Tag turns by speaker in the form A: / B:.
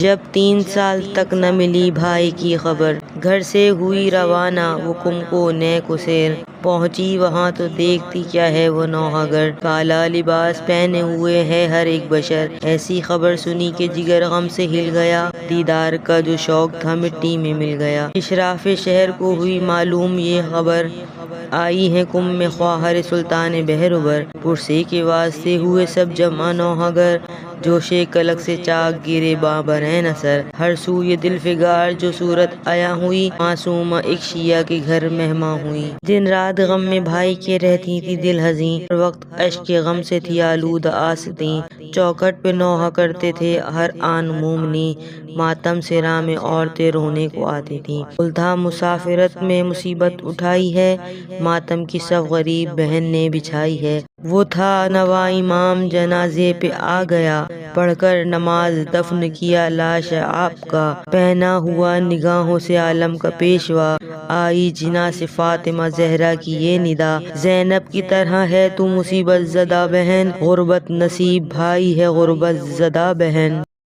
A: جب 3 سال تک نہ ملی بھائی کی خبر، گھر سے ہوئی روانہ وہ کم کو نیک اسیر، پہنچی وہاں تو دیکھتی کیا ہے وہ نوحہ گر، کالا لباس پہنے ہوئے ہے ہر ایک بشر، ایسی خبر سنی کہ جگر غم سے ہل گیا، دیدار کا جو شوق تھا مٹی میں مل گیا۔ اشراف شہر کو ہوئی معلوم یہ خبر، آئی ہے کم میں خواہر سلطان بہروبر، پرسے کے واسطے ہوئے سب جمع نوحہ گر، جوش کلک سے چاک گرے بابرین اثر، ہر سو یہ دل فگار جو صورت عیاں ہوئی، معصومہ ایک شیعہ کے گھر مہماں ہوئی، دن رات غم میں بھائی کے رہتی تھی دل حزین، ہر وقت اشک کے غم سے تھی آلودہ آستین، چوکھٹ پہ نوحہ کرتے تھے ہر آن مومنی، ماتم سے راہ میں عورتیں رونے کو آتی تھیں، التہا مسافرت میں مصیبت اٹھائی ہے، ماتم کی صف غریب بہن نے بچھائی ہے، وہ تھا نواں امام جنازے پہ آ گیا، پڑھ کر نماز دفن کیا لاش آپ کا، پہنا ہوا نگاہوں سے عالم کا پیشوا، آئی جناح سے فاطمہ زہرا کی یہ ندا، زینب کی طرح ہے تو مصیبت زدہ بہن، غربت نصیب بھائی ہے غربت زدہ بہن۔